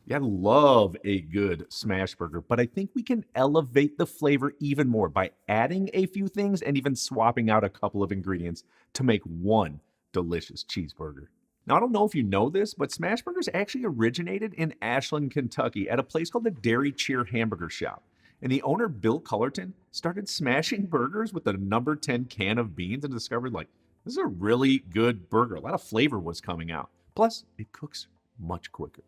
Yeah, I love a good smash burger, but I think we can elevate the flavor even more by adding a few things and even swapping out a couple of ingredients to make one delicious cheeseburger. Now, I don't know if you know this, but smash burgers actually originated in Ashland, Kentucky at a place called the Dairy Cheer Hamburger Shop. And the owner, Bill Cullerton, started smashing burgers with the number 10 can of beans and discovered, like, this is a really good burger. A lot of flavor was coming out. Plus, it cooks much quicker.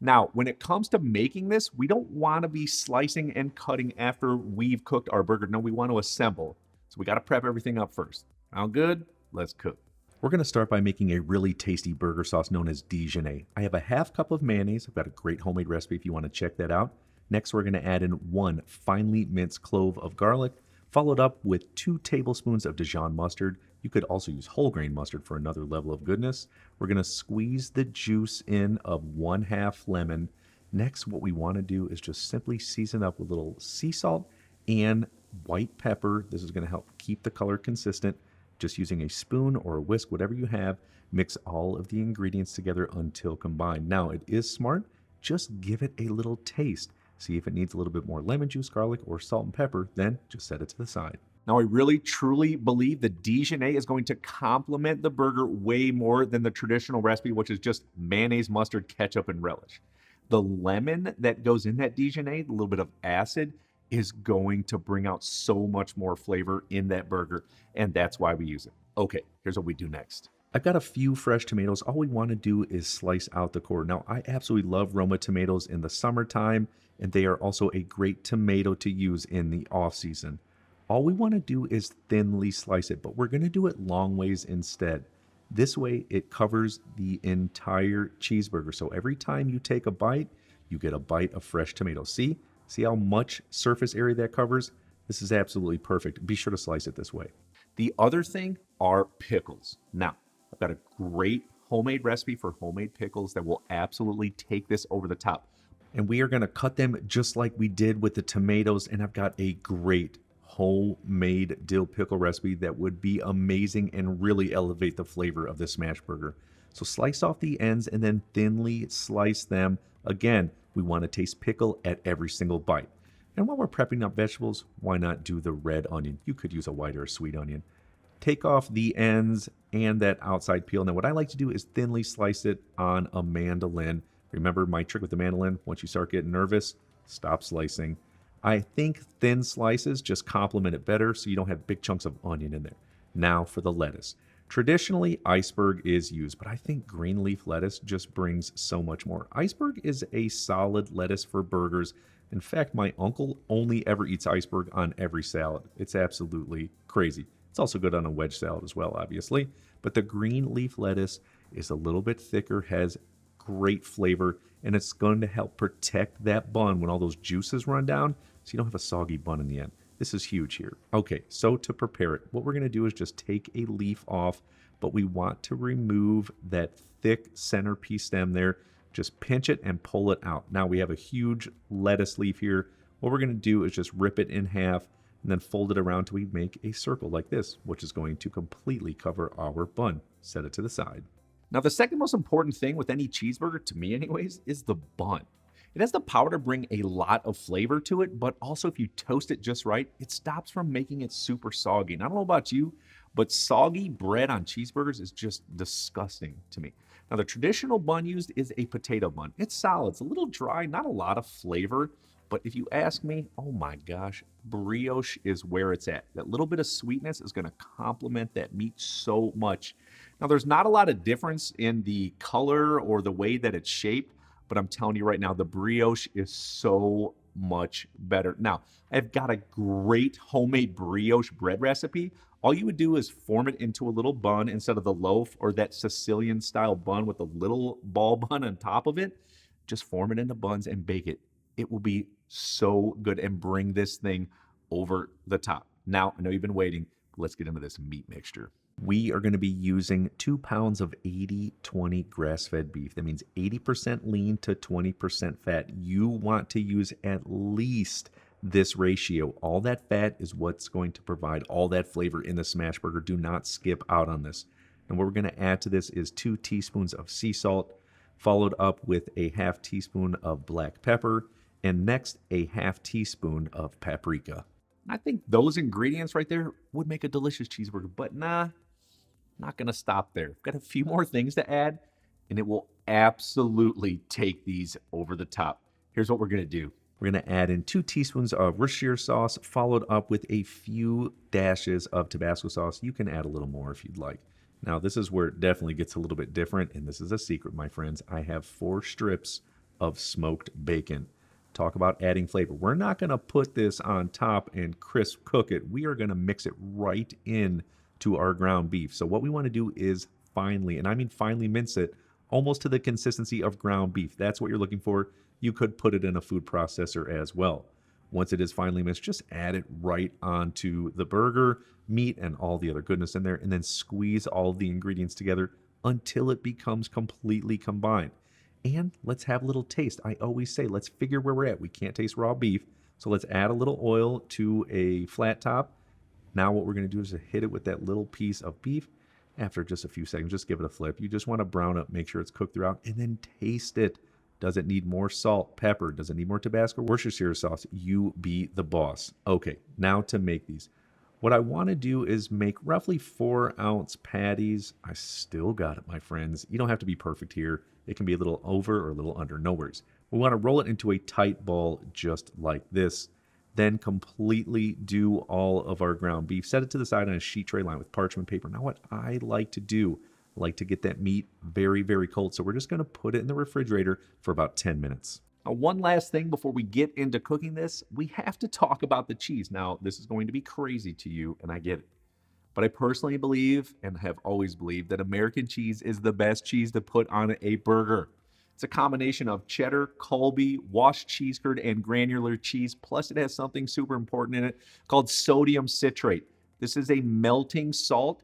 Now, when it comes to making this, we don't want to be slicing and cutting after we've cooked our burger. No, we want to assemble. So we got to prep everything up first. Sound good? Let's cook. We're going to start by making a really tasty burger sauce known as Dijonais. I have a half cup of mayonnaise. I've got a great homemade recipe if you want to check that out. Next, we're going to add in 1 finely minced clove of garlic, followed up with 2 tablespoons of Dijon mustard. You could also use whole grain mustard for another level of goodness. We're going to squeeze the juice in of 1/2 lemon. Next, what we want to do is just simply season up with a little sea salt and white pepper. This is going to help keep the color consistent. Just using a spoon or a whisk, whatever you have, mix all of the ingredients together until combined. Now, it is smart. Just give it a little taste. See if it needs a little bit more lemon juice, garlic, or salt and pepper, then just set it to the side. Now, I really truly believe the Dijonais is going to complement the burger way more than the traditional recipe, which is just mayonnaise, mustard, ketchup, and relish. The lemon that goes in that Dijonais, a little bit of acid, is going to bring out so much more flavor in that burger, and that's why we use it. Okay, here's what we do next. I've got a few fresh tomatoes. All we want to do is slice out the core. Now, I absolutely love Roma tomatoes in the summertime, and they are also a great tomato to use in the off season. All we want to do is thinly slice it, but we're going to do it long ways instead. This way, it covers the entire cheeseburger. So every time you take a bite, you get a bite of fresh tomato. See how much surface area that covers? This is absolutely perfect. Be sure to slice it this way. The other thing are pickles. Now, I've got a great homemade recipe for homemade pickles that will absolutely take this over the top. And we are going to cut them just like we did with the tomatoes. And I've got a great homemade dill pickle recipe that would be amazing and really elevate the flavor of this smash burger. So slice off the ends and then thinly slice them. Again, we want to taste pickle at every single bite. And while we're prepping up vegetables, why not do the red onion? You could use a white or a sweet onion. Take off the ends and that outside peel. Now, what I like to do is thinly slice it on a mandolin. Remember my trick with the mandolin? Once you start getting nervous, stop slicing. I think thin slices just complement it better so you don't have big chunks of onion in there. Now for the lettuce. Traditionally, iceberg is used, but I think green leaf lettuce just brings so much more. Iceberg is a solid lettuce for burgers. In fact, my uncle only ever eats iceberg on every salad. It's absolutely crazy. It's also good on a wedge salad as well, obviously. But the green leaf lettuce is a little bit thicker, has great flavor, and it's going to help protect that bun when all those juices run down so you don't have a soggy bun in the end. This is huge here. Okay, so to prepare it, what we're going to do is just take a leaf off, but we want to remove that thick centerpiece stem there. Just pinch it and pull it out. Now we have a huge lettuce leaf here. What we're going to do is just rip it in half and then fold it around till we make a circle like this, which is going to completely cover our bun. Set it to the side. Now, the second most important thing with any cheeseburger, to me anyways, is the bun. It has the power to bring a lot of flavor to it, but also if you toast it just right, it stops from making it super soggy. And I don't know about you, but soggy bread on cheeseburgers is just disgusting to me. Now, the traditional bun used is a potato bun. It's solid, it's a little dry, not a lot of flavor, but if you ask me, oh my gosh, brioche is where it's at. That little bit of sweetness is gonna complement that meat so much. Now, there's not a lot of difference in the color or the way that it's shaped, but I'm telling you right now, the brioche is so much better. Now, I've got a great homemade brioche bread recipe. All you would do is form it into a little bun instead of the loaf or that Sicilian style bun with a little ball bun on top of it. Just form it into buns and bake it. It will be so good and bring this thing over the top. Now, I know you've been waiting. Let's get into this meat mixture. We are going to be using 2 pounds of 80-20 grass-fed beef. That means 80% lean to 20% fat. You want to use at least this ratio. All that fat is what's going to provide all that flavor in the smash burger. Do not skip out on this. And what we're going to add to this is 2 teaspoons of sea salt, followed up with a half teaspoon of black pepper, and next a half teaspoon of paprika. I think those ingredients right there would make a delicious cheeseburger, but nah, not gonna stop there. Got a few more things to add, and it will absolutely take these over the top. Here's what we're gonna do. We're gonna add in 2 teaspoons of Worcestershire sauce, followed up with a few dashes of Tabasco sauce. You can add a little more if you'd like. Now, this is where it definitely gets a little bit different, and this is a secret, my friends. I have 4 strips of smoked bacon. Talk about adding flavor. We're not gonna put this on top and crisp cook it. We are gonna mix it right in to our ground beef. So what we wanna do is finely, and I mean finely mince it, almost to the consistency of ground beef. That's what you're looking for. You could put it in a food processor as well. Once it is finely minced, just add it right onto the burger, meat, and all the other goodness in there, and then squeeze all the ingredients together until it becomes completely combined. And let's have a little taste. I always say, let's figure where we're at. We can't taste raw beef, so let's add a little oil to a flat top. Now what we're gonna do is hit it with that little piece of beef. After just a few seconds, just give it a flip. You just wanna brown up, make sure it's cooked throughout, and then taste it. Does it need more salt, pepper? Does it need more Tabasco, Worcestershire sauce? You be the boss. Okay, now to make these. What I want to do is make roughly 4-ounce patties. I still got it, my friends. You don't have to be perfect here. It can be a little over or a little under, no worries. We want to roll it into a tight ball just like this. Then completely do all of our ground beef. Set it to the side on a sheet tray lined with parchment paper. Now what I like to do, I like to get that meat very, very cold. So we're just going to put it in the refrigerator for about 10 minutes. Now, one last thing before we get into cooking this, we have to talk about the cheese. Now, this is going to be crazy to you, and I get it. But I personally believe, and have always believed, that American cheese is the best cheese to put on a burger. It's a combination of cheddar, Colby, washed cheese curd, and granular cheese. Plus, it has something super important in it called sodium citrate. This is a melting salt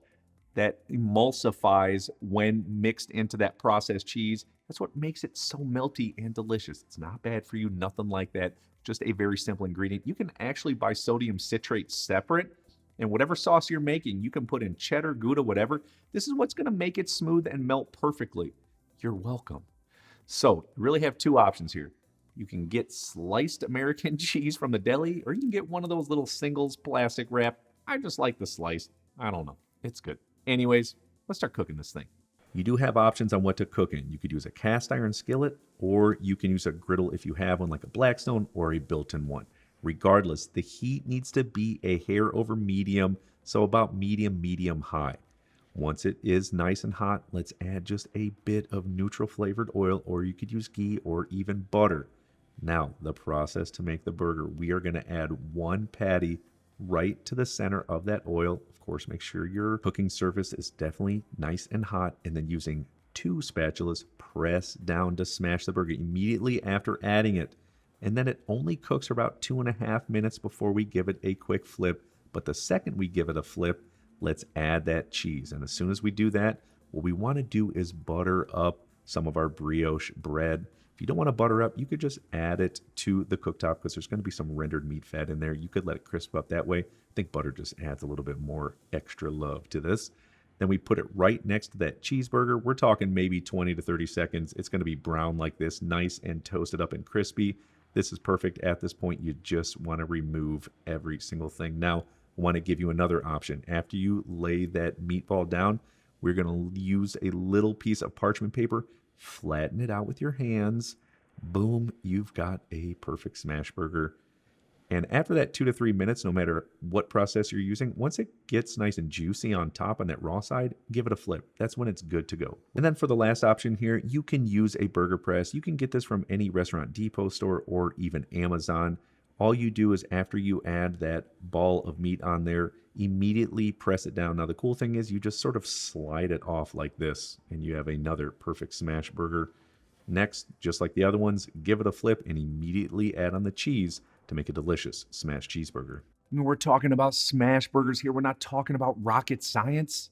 that emulsifies when mixed into that processed cheese. That's what makes it so melty and delicious. It's not bad for you, nothing like that. Just a very simple ingredient. You can actually buy sodium citrate separate, and whatever sauce you're making, you can put in cheddar, Gouda, whatever. This is what's gonna make it smooth and melt perfectly. You're welcome. So, you really have 2 options here. You can get sliced American cheese from the deli, or you can get one of those little singles plastic wrap. I just like the sliced. I don't know. It's good. Anyways, let's start cooking this thing. You do have options on what to cook in. You could use a cast iron skillet, or you can use a griddle if you have one like a Blackstone or a built-in one. Regardless, the heat needs to be a hair over medium, so about medium high. Once it is nice and hot, let's add just a bit of neutral flavored oil, or you could use ghee or even butter. Now, the process to make the burger. We are going to add 1 patty right to the center of that oil. Of course, make sure your cooking surface is definitely nice and hot, and then using 2 spatulas, press down to smash the burger immediately after adding it. And then it only cooks for about 2.5 minutes before we give it a quick flip. But the second we give it a flip, let's add that cheese. And as soon as we do that, what we want to do is butter up some of our brioche bread. If you don't want to butter up, you could just add it to the cooktop because there's going to be some rendered meat fat in there. You could let it crisp up that way. I think butter just adds a little bit more extra love to this. Then we put it right next to that cheeseburger. We're talking maybe 20 to 30 seconds. It's going to be brown like this, nice and toasted up and crispy. This is perfect. At this point, you just want to remove every single thing. Now, I want to give you another option. After you lay that meatball down, we're going to use a little piece of parchment paper, flatten it out with your hands. Boom, you've got a perfect smash burger. And after that 2 to 3 minutes, no matter what process you're using, once it gets nice and juicy on top on that raw side, give it a flip. That's when it's good to go. And then for the last option here, you can use a burger press. You can get this from any Restaurant Depot store or even Amazon. All you do is after you add that ball of meat on there, immediately press it down. Now the cool thing is you just sort of slide it off like this and you have another perfect smash burger. Next, just like the other ones, give it a flip and immediately add on the cheese to make a delicious smashed cheeseburger. We're talking about smash burgers here. We're not talking about rocket science,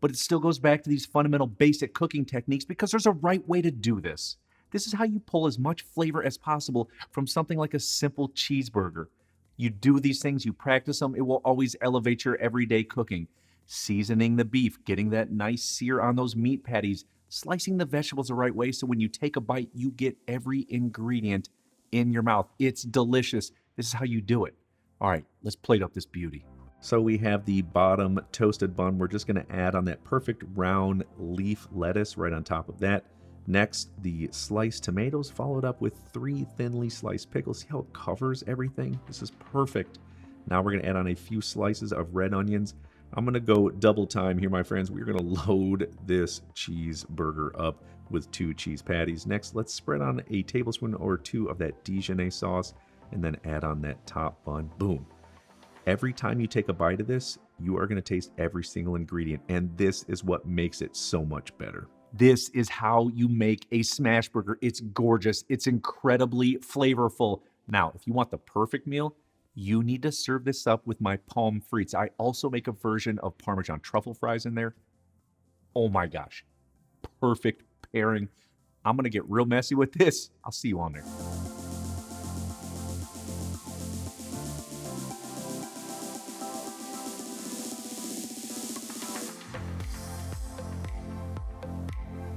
but it still goes back to these fundamental basic cooking techniques because there's a right way to do this. This is how you pull as much flavor as possible from something like a simple cheeseburger. You do these things, you practice them, it will always elevate your everyday cooking. Seasoning the beef, getting that nice sear on those meat patties, slicing the vegetables the right way so when you take a bite, you get every ingredient in your mouth. It's delicious. This is how you do it. All right, let's plate up this beauty. So we have the bottom toasted bun. We're just going to add on that perfect round leaf lettuce right on top of that. Next, the sliced tomatoes, followed up with 3 thinly sliced pickles. See how it covers everything? This is perfect. Now we're going to add on a few slices of red onions. I'm going to go double time here, my friends. We're going to load this cheeseburger up with 2 cheese patties. Next, let's spread on a tablespoon or 2 of that Dijon sauce and then add on that top bun. Boom. Every time you take a bite of this, you are going to taste every single ingredient, and this is what makes it so much better. This is how you make a smash burger. It's gorgeous. It's incredibly flavorful. Now, if you want the perfect meal, you need to serve this up with my pommes frites. I also make a version of Parmesan truffle fries in there. Oh my gosh. Perfect pairing. I'm going to get real messy with this. I'll see you on there.